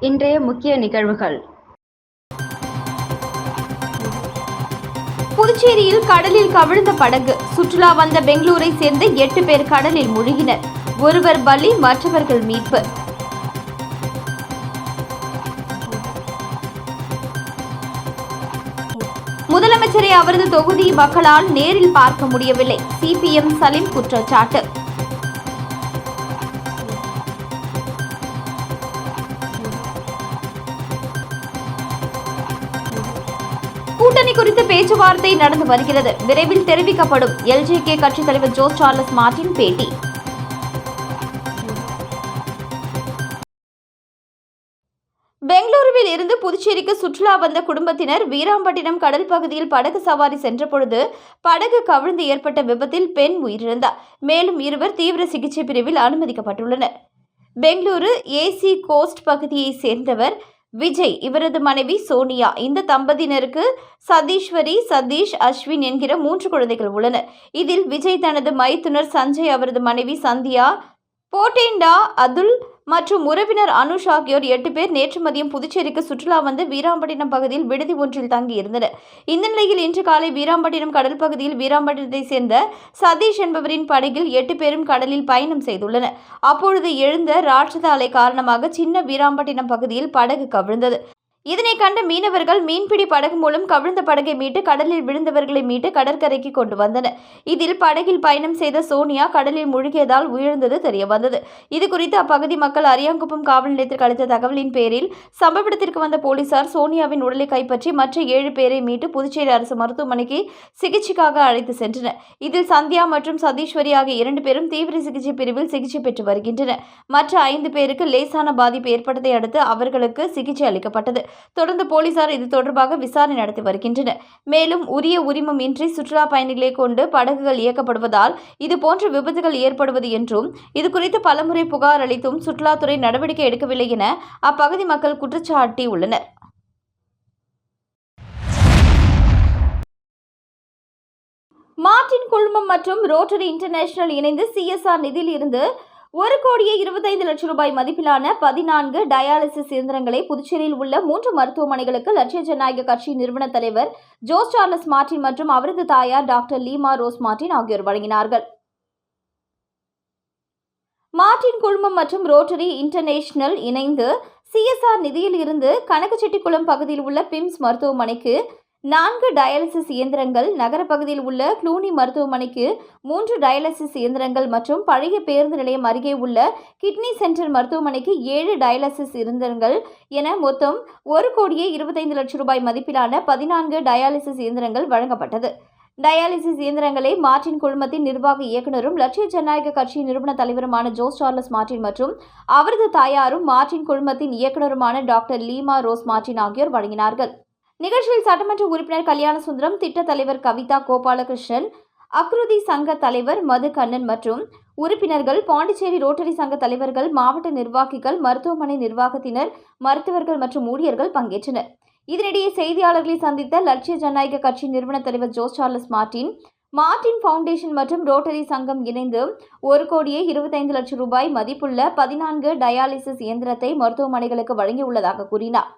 இன்றைய முக்கிய நிகழ்வுகள். புதுச்சேரியில் கடலில் கவிழ்ந்த படகு. சுற்றுலா வந்த பெங்களூரை சேர்ந்த 8 பேர் கடலில் மூழ்கினர். ஒருவர் பலி, மற்றவர்கள் மீட்பு. முதலமைச்சரை அவரது தொகுதி மக்களால் நேரில் பார்க்க முடியவில்லை. சிபிஎம் சலீம் குற்றச்சாட்டு. கூட்டணி குறித்து பேச்சுவார்த்தை நடந்து வருகிறது. விரைவில் தெரிவிக்கப்படும். எல்ஜேகே கட்சித் தலைவர் ஜோஸ் சார்லஸ் மார்டின் பேட்டி. பெங்களூருவில் இருந்து புதுச்சேரிக்கு சுற்றுலா வந்த குடும்பத்தினர் வீராம்பட்டினம் கடல் பகுதியில் படகு சவாரி சென்றபொழுது படகு கவிழ்ந்து ஏற்பட்ட விபத்தில் பெண் உயிரிழந்தார். மேலும் 2 தீவிர சிகிச்சை பிரிவில் அனுமதிக்கப்பட்டுள்ளனர். பெங்களூரு ஏசி கோஸ்ட் பகுதியை சேர்ந்தவர் விஜய், இவரது மனைவி சோனியா. இந்த தம்பதியினருக்கு சதீஸ்வரி, சதீஷ், அஸ்வின் என்கிற 3 குழந்தைகள் உள்ளனர். இதில் விஜய் தனது மைத்துனர் சஞ்சய், அவரது மனைவி சந்தியா, போட்டேண்டா, அதுல் மற்றும் உறவினர் அனுஷ் ஆகியோர் 8 பேர் நேற்று மதியம் புதுச்சேரிக்கு சுற்றுலா வந்து வீராம்பட்டினம் பகுதியில் விடுதி ஒன்றில் தங்கியிருந்தனர். இந்த நிலையில் இன்று காலை வீராம்பட்டினம் கடல் பகுதியில் வீராம்பட்டினத்தை சேர்ந்த சதீஷ் என்பவரின் படகில் 8 பேரும் கடலில் பயணம் செய்துள்ளனர். அப்பொழுது எழுந்த ராட்சத அலை காரணமாக சின்ன வீராம்பட்டினம் பகுதியில் படகு கவிழ்ந்தது. இதனை கண்ட மீனவர்கள் மீன்பிடி படகு மூலம் கவிழ்ந்த படகை மீட்டு கடலில் விழுந்தவர்களை மீட்டு கடற்கரைக்கு கொண்டு வந்தனர். இதில் படகில் பயணம் செய்த சோனியா கடலில் மூழ்கியதால் உயிர்ந்தது தெரியவந்தது. இதுகுறித்து அப்பகுதி மக்கள் அரியாங்குப்பம் காவல் நிலையத்திற்கு அளித்த தகவலின் பேரில் சம்பவ இடத்திற்கு வந்த போலீசார் சோனியாவின் உடலை கைப்பற்றி மற்ற 7 பேரை மீட்டு புதுச்சேரி அரசு மருத்துவமனைக்கு சிகிச்சைக்காக அழைத்து சென்றனர். இதில் சந்தியா மற்றும் சதீஸ்வரி ஆகிய 2 பேரும் தீவிர சிகிச்சை பிரிவில் சிகிச்சை பெற்று வருகின்றனர். மற்ற 5 பேருக்கு லேசான பாதிப்பு ஏற்பட்டதை அடுத்து அவர்களுக்கு சிகிச்சை அளிக்கப்பட்டது. தொடர்ந்து போலீசார் இது தொடர்பாக விசாரணை நடத்தி வருகின்றனர். மேலும் உரிய உரிமம் இன்றி சுற்றுலா பயணிகளை கொண்டு படகுகள் இயக்கப்படுவதால் இதுபோன்ற விபத்துகள் ஏற்படுவது என்றும் இதுகுறித்து பலமுறை புகார் அளித்தும் சுற்றுலாத்துறை நடவடிக்கை எடுக்கவில்லை என அப்பகுதி மக்கள் குற்றச்சாட்டியுள்ளனர். மார்டின் குழுமம் மற்றும் ரோட்டரி இன்டர்நேஷனல் இணைந்து CSR நிதியில் இருந்து 1,25,00,000 ரூபாய் மதிப்பிலான 14 டயாலிசிஸ் இயந்திரங்களை புதுச்சேரியில் உள்ள 3 மருத்துவமனைகளுக்கு லட்சிய ஜனநாயக கட்சி நிறுவன தலைவர் ஜோஸ் சார்லஸ் மார்டின் மற்றும் அவரது தாயார் டாக்டர் லீமா ரோஸ் மார்டின் ஆகியோர் வழங்கினார்கள். மார்டின் குழுமம் மற்றும் ரோட்டரி இன்டர்நேஷனல் இணைந்து CSR நிதியில் இருந்து கனகச்செட்டிக்குளம் பகுதியில் உள்ள பிம்ஸ் மருத்துவமனைக்கு 4 டயாலிசிஸ் இயந்திரங்கள், நகர பகுதியில் உள்ள க்ளூனி மருத்துவமனைக்கு 3 டயாலிசிஸ் இயந்திரங்கள் மற்றும் பழைய பேருந்து நிலையம் அருகே உள்ள கிட்னி சென்டர் மருத்துவமனைக்கு 7 டயாலிசிஸ் இயந்திரங்கள் என மொத்தம் 1,25,00,000 ரூபாய் மதிப்பிலான 14 டயாலிசிஸ் இயந்திரங்கள் வழங்கப்பட்டது. டயாலிசிஸ் இயந்திரங்களை மார்டின் குழுமத்தின் நிர்வாக இயக்குநரும் லட்சிய ஜனநாயக கட்சி நிறுவன தலைவருமான ஜோஸ் சார்லஸ் மார்டின் மற்றும் அவரது தாயாரும் மார்டின் குழுமத்தின் இயக்குநருமான டாக்டர் லீமா ரோஸ் மார்டின் ஆகியோர் வழங்கினார்கள். நிகழ்ச்சியில் சட்டமன்ற உறுப்பினர் கல்யாண சுந்தரம், திட்ட தலைவர் கவிதா கோபாலகிருஷ்ணன், அக்ருதி சங்க தலைவர் மது கண்ணன் மற்றும் உறுப்பினர்கள், பாண்டிச்சேரி ரோட்டரி சங்க தலைவர்கள், மாவட்ட நிர்வாகிகள், மருத்துவமனை நிர்வாகத்தினர், மருத்துவர்கள் மற்றும் ஊழியர்கள் பங்கேற்றனர். இதனிடையே செய்தியாளர்களை சந்தித்த லட்சிய ஜனநாயக கட்சி நிறுவன தலைவர் ஜோஸ் சார்லஸ் மார்டின், மார்டின் ஃபவுண்டேஷன் மற்றும் ரோட்டரி சங்கம் இணைந்து 1,25,00,000 ரூபாய் மதிப்புள்ள 14 டயாலிசிஸ் இயந்திரத்தை மருத்துவமனைகளுக்கு வழங்கியுள்ளதாக கூறினார்.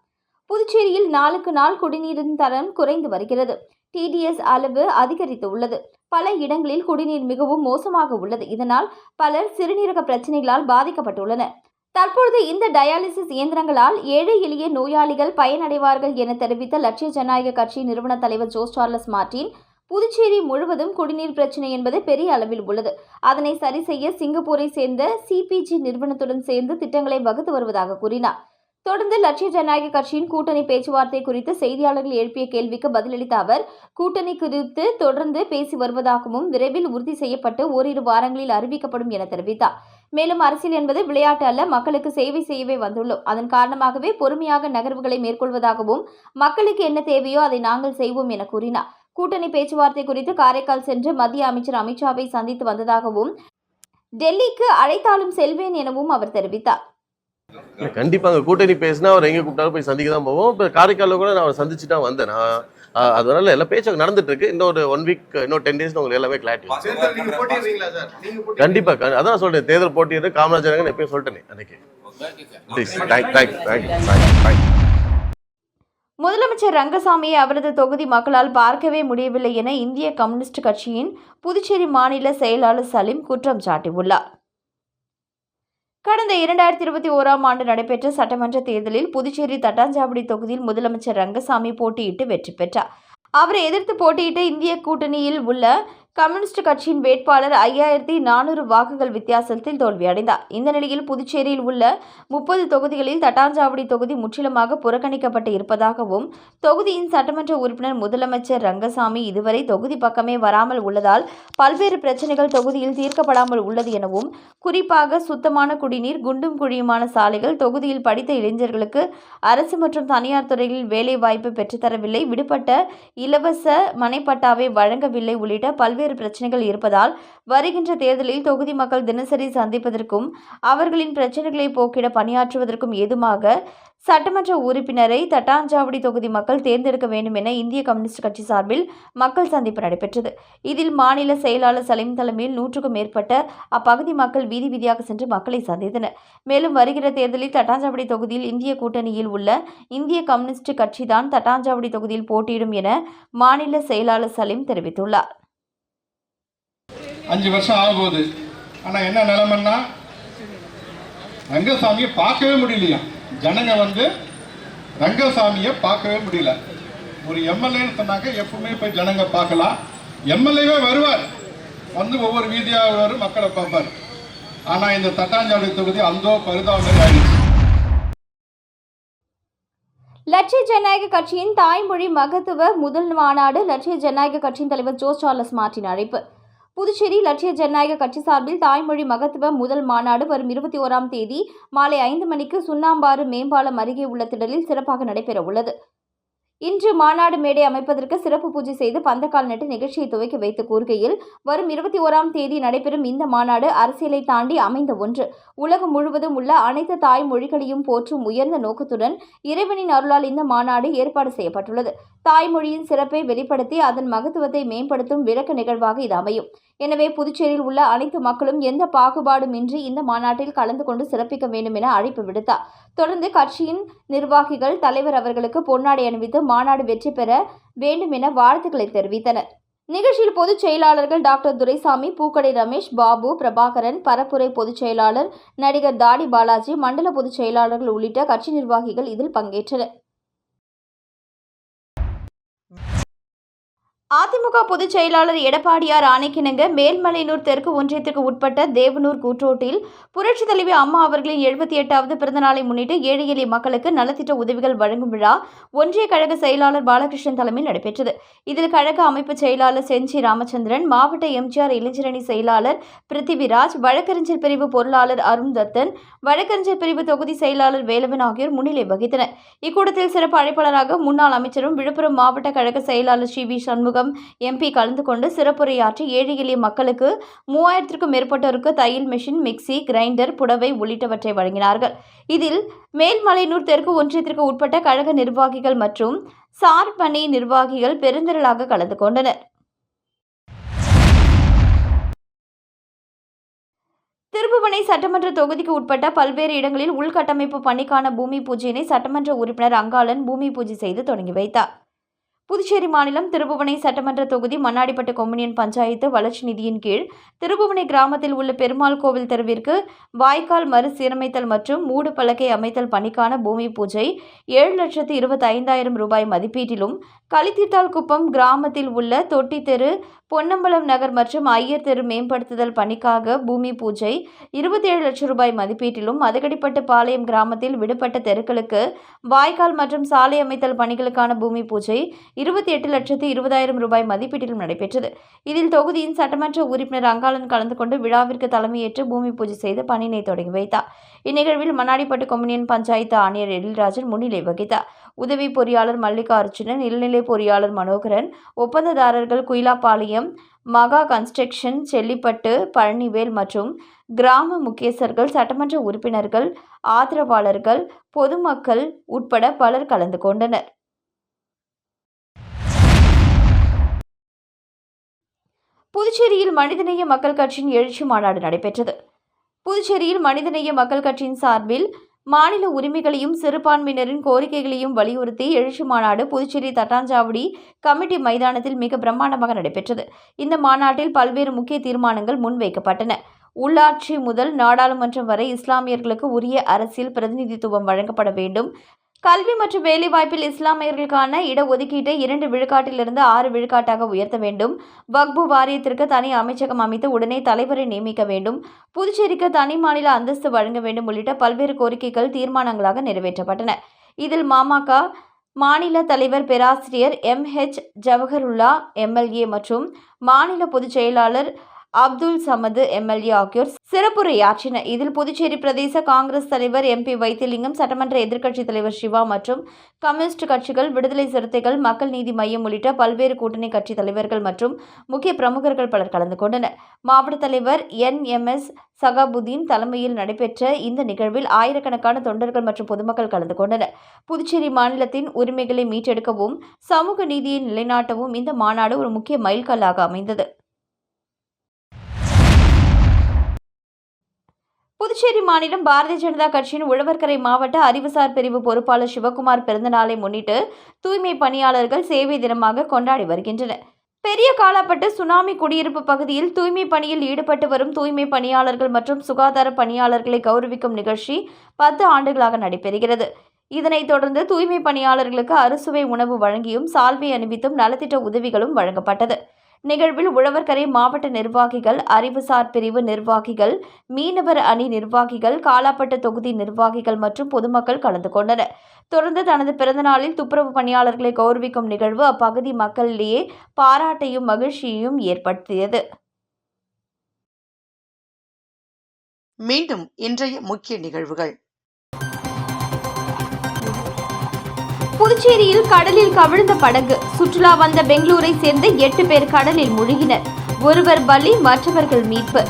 புதுச்சேரியில் நாளுக்கு நாள் குடிநீரின் தரம் குறைந்து வருகிறது. TDS அளவு அதிகரித்து உள்ளது. பல இடங்களில் குடிநீர் மிகவும் மோசமாக உள்ளது. இதனால் பலர் சிறுநீரக பிரச்சனைகளால் பாதிக்கப்பட்டுள்ளனர். தற்பொழுது இந்த டயாலிசிஸ் இயந்திரங்களால் ஏழை எளிய நோயாளிகள் பயனடைவார்கள் என தெரிவித்த லட்சிய ஜனநாயக கட்சி நிறுவன தலைவர் ஜோஸ் சார்லஸ் மார்டின், புதுச்சேரி முழுவதும் குடிநீர் பிரச்சனை என்பது பெரிய அளவில் உள்ளது. அதனை சரி செய்ய சிங்கப்பூரை சேர்ந்த CPG நிறுவனத்துடன் சேர்ந்து திட்டங்களை வகுத்து வருவதாக கூறினார். தொடர்ந்து லட்சிய ஜனநாயக கட்சியின் கூட்டணி பேச்சுவார்த்தை குறித்து செய்தியாளர்கள் எழுப்பிய கேள்விக்கு பதிலளித்த அவர், கூட்டணி குறித்து தொடர்ந்து பேசி வருவதாகவும் விரைவில் உறுதி செய்யப்பட்டு ஓரிரு வாரங்களில் அறிவிக்கப்படும் என தெரிவித்தார். மேலும் அரசியல் என்பது விளையாட்டு அல்ல, மக்களுக்கு சேவை செய்யவே வந்துள்ளோம். அதன் காரணமாகவே பொறுமையாக நகர்வுகளை மேற்கொள்வதாகவும் மக்களுக்கு என்ன தேவையோ அதை நாங்கள் செய்வோம் என கூறினார். கூட்டணி பேச்சுவார்த்தை குறித்து காரைக்கால் சென்று மத்திய அமைச்சர் அமித்ஷாவை சந்தித்து வந்ததாகவும் டெல்லிக்கு அழைத்தாலும் செல்வேன் எனவும் அவர் தெரிவித்தார். கண்டிப்பாக கூட்டணி பேசினா அவர் எங்கே கூப்பிட்டாலும் போய் சந்திக்க தான் போவோம். இப்போ காரைக்காலில் கூட நான் அவரை சந்திச்சு தான் வந்தேன். நான் அதனால எல்லா பேச்சு நடந்துட்டு இருக்கு. இன்னொரு 1 வீக், இன்னொரு 10 days உங்களுக்கு எல்லாமே கிளாரிட்டி. கண்டிப்பா அதான் சொல்றேன், தேர்தல் போட்டியிட்டு காமராஜர் எப்பயும் சொல்லிட்டேனே அன்னைக்கு. முதலமைச்சர் ரங்கசாமியை அவரது தொகுதி மக்களால் பார்க்கவே முடியவில்லை என இந்திய கம்யூனிஸ்ட் கட்சியின் புதுச்சேரி மாநில செயலாளர் சலீம் குற்றம் சாட்டியுள்ளார். கடந்த 2021ஆம் ஆண்டு நடைபெற்ற சட்டமன்ற தேர்தலில் புதுச்சேரி தட்டாஞ்சாவடி தொகுதியில் முதலமைச்சர் ரங்கசாமி போட்டியிட்டு வெற்றி பெற்றார். அவரை எதிர்த்து போட்டியிட்ட இந்திய கூட்டணியில் உள்ள கம்யூனிஸ்ட் கட்சியின் வேட்பாளர் 5400 வாக்குகள் வித்தியாசத்தில் தோல்வியடைந்தார். இந்த நிலையில் புதுச்சேரியில் உள்ள 30 தொகுதிகளில் தட்டாஞ்சாவடி தொகுதி முற்றிலுமாக புறக்கணிக்கப்பட்டு இருப்பதாகவும், தொகுதியின் சட்டமன்ற உறுப்பினர் முதலமைச்சர் ரங்கசாமி இதுவரை தொகுதி பக்கமே வராமல் உள்ளதால் பல்வேறு பிரச்சினைகள் தொகுதியில் தீர்க்கப்படாமல் உள்ளது எனவும், குறிப்பாக சுத்தமான குடிநீர், குண்டும் குழியுமான சாலைகள், தொகுதியில் படித்த இளைஞர்களுக்கு அரசு மற்றும் தனியார் துறைகளில் வேலைவாய்ப்பு பெற்றுத்தரவில்லை, விடுபட்ட இலவச மனைப்பட்டாவை வழங்கவில்லை உள்ளிட்ட பல்வேறு பிரச்சனைகள் இருப்பதால் வருகின்ற தேர்தலில் தொகுதி மக்கள் தினசரி சந்திப்பதற்கும் அவர்களின் பிரச்சனைகளை போக்கிட பணியாற்றுவதற்கும் ஏதுவாக சட்டமன்ற உறுப்பினரை தட்டாஞ்சாவடி தொகுதி மக்கள் தேர்ந்தெடுக்க வேண்டும் என இந்திய கம்யூனிஸ்ட் கட்சி சார்பில் மக்கள் சந்திப்பு நடைபெற்றது. இதில் மாநில செயலாளர் சலீம் தலைமையில் 100க்கும் மேற்பட்ட அப்பகுதி மக்கள் வீதி வீதியாக சென்று மக்களை சந்தித்தனர். மேலும் வருகிற தேர்தலில் தட்டாஞ்சாவடி தொகுதியில் இந்திய கூட்டணியில் உள்ள இந்திய கம்யூனிஸ்ட் கட்சிதான் தட்டாஞ்சாவடி தொகுதியில் போட்டியிடும் என மாநில செயலாளர் சலீம் தெரிவித்துள்ளார். 5 வருஷம் ஆகும்போது ஆனால் என்ன நிலைமைன்னா ரங்கசாமியை பார்க்கவே முடியலையா. ஜனங்க ரங்கசாமியை பார்க்கவே முடியல. ஒரு எம்எல்ஏன்னு சொன்னாக்க எப்பவுமே போய் ஜனங்க பார்க்கலாம். எம்எல்ஏவே வருவார், ஒவ்வொரு வீதியாக வருவார், மக்களை பார்ப்பார். ஆனால் இந்த தட்டாஞ்சாவடி தொகுதி அந்தோ பரிதாபமே ஆயிடுச்சு. லட்சிய ஜனநாயக கட்சியின் தாய்மொழி மகத்துவ முதல் மாநாடு லட்சிய ஜனநாயக கட்சியின் தலைவர் ஜோஸ் சார்லஸ் மார்ட்டின் அழைப்பு. புதுச்சேரி லட்சிய ஜனநாயக கட்சி சார்பில் தாய்மொழி மகத்துவ முதல் மாநாடு வரும் 21ஆம் தேதி மாலை 5 மணிக்கு சுண்ணாம்பாறு மேம்பாலம் அருகே உள்ள திடலில் சிறப்பாக நடைபெற உள்ளது. இன்று மாநாடு மேடை அமைப்பதற்கு சிறப்பு பூஜை செய்து பந்தக்கால் நட்டு நிகழ்ச்சியை துவக்கி வைத்து கூறுகையில், வரும் 21ஆம் தேதி நடைபெறும் இந்த மாநாடு அரசியலை தாண்டி அமைந்த ஒன்று. உலகம் முழுவதும் உள்ள அனைத்து தாய்மொழிகளையும் போற்றும் உயர்ந்த நோக்கத்துடன் இறைவனின் அருளால் இந்த மாநாடு ஏற்பாடு செய்யப்பட்டுள்ளது. தாய்மொழியின் சிறப்பை வெளிப்படுத்தி அதன் மகத்துவத்தை மேம்படுத்தும் விளக்க நிகழ்வாக இது அமையும். எனவே புதுச்சேரியில் உள்ள அனைத்து மக்களும் எந்த பாகுபாடுமின்றி இந்த மாநாட்டில் கலந்து கொண்டு சிறப்பிக்க வேண்டும் என அழைப்பு விடுத்தார். தொடர்ந்து கட்சியின் நிர்வாகிகள் தலைவர் அவர்களுக்கு பொன்னாடை அணிவித்து மாநாடு வெற்றி பெற வேண்டும் என வாழ்த்துக்களை தெரிவித்தனர். நிகழ்ச்சியில் பொதுச் செயலாளர்கள் டாக்டர் துரைசாமி, பூக்கடை ரமேஷ், பாபு, பிரபாகரன், பரப்புரை பொதுச் செயலாளர் நடிகர் தாடி பாலாஜி, மண்டல பொதுச் செயலாளர்கள் உள்ளிட்ட கட்சி நிர்வாகிகள் இதில் பங்கேற்றனர். அதிமுக பொதுச் செயலாளர் எடப்பாடியார் ஆணைக்கிணங்க மேல்மலையனூர் தெற்கு ஒன்றியத்திற்கு உட்பட்ட தேவனூர் கூற்றோட்டில் புரட்சித் தலைவி அம்மா அவர்களின் 78வது பிறந்தநாளை முன்னிட்டு ஏழை எளிய மக்களுக்கு நலத்திட்ட உதவிகள் வழங்கும் விழா ஒன்றிய கழக செயலாளர் பாலகிருஷ்ணன் தலைமையில் நடைபெற்றது. இதில் கழக அமைப்பு செயலாளர் செஞ்சி ராமச்சந்திரன், மாவட்ட எம்ஜிஆர் இளைஞரணி செயலாளர் பிருத்திவிராஜ், வழக்கறிஞர் பிரிவு பொருளாளர் அருண் தத்தன், வழக்கறிஞர் பிரிவு தொகுதி செயலாளர் வேலவன் ஆகியோர் முன்னிலை வகித்தனர். இக்கூட்டத்தில் சிறப்பு அழைப்பாளராக முன்னாள் அமைச்சரும் விழுப்புரம் மாவட்ட கழக செயலாளர் சி வி சண்முகம் எம்பி கலந்து கொண்டு சிறப்புரையாற்றி ஏழை எளிய மக்களுக்கு 3000க்கும் மேற்பட்டோருக்கு தையல் மிஷின், மிக்சி, கிரைண்டர், புடவை உள்ளிட்டவற்றை வழங்கினார்கள். இதில் மேல்மலையனூர் தெற்கு ஒன்றியத்திற்கு உட்பட்ட கழக நிர்வாகிகள் மற்றும் சார்பணி நிர்வாகிகள் பெருந்திரளாக கலந்து கொண்டனர். திருப்புவனை சட்டமன்ற தொகுதிக்கு உட்பட்ட பல்வேறு இடங்களில் உள்கட்டமைப்பு பணிக்கான பூமி பூஜையினை சட்டமன்ற உறுப்பினர் அங்காளன் பூமி பூஜை செய்து தொடங்கி வைத்தார். புதுச்சேரி மாநிலம் திருப்புவனை சட்டமன்ற தொகுதி மண்ணாடிப்பட்டு கொம்யூனியன் பஞ்சாயத்து வளர்ச்சி நிதியின் கீழ் திருப்புவனை கிராமத்தில் உள்ள பெருமாள் கோவில் தெருவிற்கு வாய்க்கால் மறுசீரமைத்தல் மற்றும் மூடு பலகை அமைத்தல் பணிக்கான பூமி பூஜை 7,25,000 ரூபாய் மதிப்பீட்டிலும், களித்தீர்த்தால் குப்பம் கிராமத்தில் உள்ள தொட்டி தெரு, பொன்னம்பலம் நகர் மற்றும் ஐயர் தெரு மேம்படுத்துதல் பணிக்காக பூமி பூஜை 27 லட்சம் ரூபாய் மதிப்பீட்டிலும், மதகடிப்பட்டு பாளையம் கிராமத்தில் விடுபட்ட தெருக்களுக்கு வாய்க்கால் மற்றும் சாலை அமைத்தல் பணிகளுக்கான பூமி பூஜை 28,20,000 ரூபாய் மதிப்பீட்டிலும் நடைபெற்றது. இதில் தொகுதியின் சட்டமன்ற உறுப்பினர் அங்காளன் கலந்து கொண்டு விழாவிற்கு தலைமையேற்று பூமி பூஜை செய்து பணியினை தொடங்கி வைத்தார். இந்நிகழ்வில் மண்ணாடிப்பட்டு கொம்யூனியன் பஞ்சாயத்து ஆணையர் எழில்ராஜன் முன்னிலை வகித்தார். உதவி பொறியாளர் மல்லிகா அர்ஜுனன், நிலநிலை பொறியாளர் மனோகரன், ஒப்பந்ததாரர்கள் குயிலாப்பாளையம் மகா கன்ஸ்ட்ரக்ஷன், செல்லிப்பட்டு பழனிவேல் மற்றும் கிராம முக்கியஸ்தர்கள், சட்டமன்ற உறுப்பினர்கள், ஆதரவாளர்கள், பொதுமக்கள் உட்பட பலர் கலந்து கொண்டனர். புதுச்சேரியில் மனிதநேய மக்கள் கட்சியின் எழுச்சி மாநாடு நடைபெற்றது. புதுச்சேரியில் மனிதநேய மக்கள் கட்சியின் சார்பில் மாநில உரிமைகளையும் சிறுபான்மையினரின் கோரிக்கைகளையும் வலியுறுத்தி எழுச்சி மாநாடு புதுச்சேரி தட்டாஞ்சாவடி கமிட்டி மைதானத்தில் மிக பிரம்மாண்டமாக நடைபெற்றது. இந்த மாநாட்டில் பல்வேறு முக்கிய தீர்மானங்கள் முன்வைக்கப்பட்டன. உள்ளாட்சி முதல் நாடாளுமன்றம் வரை இஸ்லாமியர்களுக்கு உரிய அரசியல் பிரதிநிதித்துவம் வழங்கப்பட வேண்டும். கல்வி மற்றும் வேலைவாய்ப்பில் இஸ்லாமியர்களுக்கான இடஒதுக்கீட்டை 2 விழுக்காட்டிலிருந்து 6 விழுக்காட்டாக உயர்த்த வேண்டும். வக்பு வாரியத்திற்கு தனி அமைச்சகம் அமைத்து உடனே தலைவரை நியமிக்க வேண்டும். புதுச்சேரிக்கு தனி மாநில அந்தஸ்து வழங்க வேண்டும் உள்ளிட்ட பல்வேறு கோரிக்கைகள் தீர்மானங்களாக நிறைவேற்றப்பட்டன. இதில் மாமக மாநில தலைவர் பேராசிரியர் MH ஜவஹருல்லா MLA மற்றும் மாநில பொதுச் செயலாளர் அப்துல் சமது MLA ஆகியோர் சிறப்புரையாற்றினர். இதில் புதுச்சேரி பிரதேச காங்கிரஸ் தலைவர் MP வைத்திலிங்கம், சட்டமன்ற எதிர்க்கட்சித் தலைவர் சிவா மற்றும் கம்யூனிஸ்ட் கட்சிகள், விடுதலை சிறுத்தைகள், மக்கள் நீதி மய்யம் உள்ளிட்ட பல்வேறு கூட்டணி கட்சி தலைவர்கள் மற்றும் முக்கிய பிரமுகர்கள் பலர் கலந்து கொண்டனர். மாவட்ட தலைவர் NMS சகாபுதீன் தலைமையில் நடைபெற்ற இந்த நிகழ்வில் ஆயிரக்கணக்கான தொண்டர்கள் மற்றும் பொதுமக்கள் கலந்து கொண்டனர். புதுச்சேரி மாநிலத்தின் உரிமைகளை மீட்டெடுக்கவும் சமூக நீதியை நிலைநாட்டவும் இந்த மாநாடு ஒரு முக்கிய மைல்கல்லாக அமைந்தது. புதுச்சேரி மாநிலம் பாரதிய ஜனதா கட்சியின் உழவர்கரை மாவட்ட அறிவுசார் பிரிவு பொறுப்பாளர் சிவகுமார் பிறந்தநாளை முன்னிட்டு தூய்மை பணியாளர்கள் சேவை தினமாக கொண்டாடி வருகின்றனர். பெரிய காலாப்பட்டு சுனாமி குடியிருப்பு பகுதியில் தூய்மை பணியில் ஈடுபட்டு வரும் தூய்மை பணியாளர்கள் மற்றும் சுகாதார பணியாளர்களை கௌரவிக்கும் நிகழ்ச்சி 10 ஆண்டுகளாக நடைபெறுகிறது. இதனைத் தொடர்ந்து தூய்மை பணியாளர்களுக்கு அறுசுவை உணவு வழங்கியும் சால்வை அணிவித்தும் நலத்திட்ட உதவிகளும் வழங்கப்பட்டது. நிகழ்வில் உழவர்கரை மாவட்ட நிர்வாகிகள், அறிவுசார் பிரிவு நிர்வாகிகள், மீனவர் அணி நிர்வாகிகள், காலாப்பட்டு தொகுதி நிர்வாகிகள் மற்றும் பொதுமக்கள் கலந்து கொண்டனர். தொடர்ந்து தனது பிறந்தநாளில் துப்புரவு பணியாளர்களை கௌரவிக்கும் நிகழ்வு அப்பகுதி மக்களிடையே பாராட்டையும் மகிழ்ச்சியையும் ஏற்படுத்தியது. மீண்டும் இன்றைய முக்கிய நிகழ்வுகள். புதுச்சேரியில் கடலில் கவிழ்ந்த படகு. சுற்றுலா வந்த பெங்களூரை சேர்ந்த 8 பேர் கடலில் மூழ்கினர். ஒருவர் பலி, மற்றவர்கள் மீட்பு.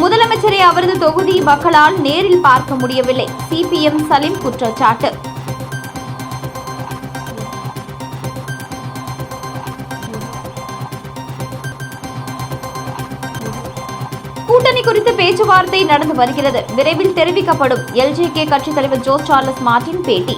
முதலமைச்சரை அவரது தொகுதி மக்களால் நேரில் பார்க்க முடியவில்லை. CPM சலீம் குற்றச்சாட்டு. கூட்டணி குறித்து பேச்சுவார்த்தை நடந்து வருகிறது. விரைவில் தெரிவிக்கப்படும். LJK கட்சித் தலைவர் ஜோஸ் சார்லஸ் மார்டின் பேட்டி.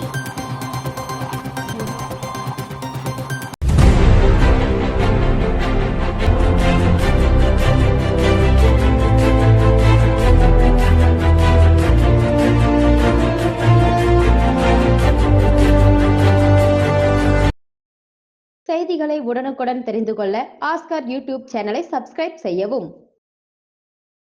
செய்திகளை உடனுக்குடன் தெரிந்து கொள்ள ஆஸ்கார் யூடியூப் சேனலை சப்ஸ்கிரைப் செய்யவும்.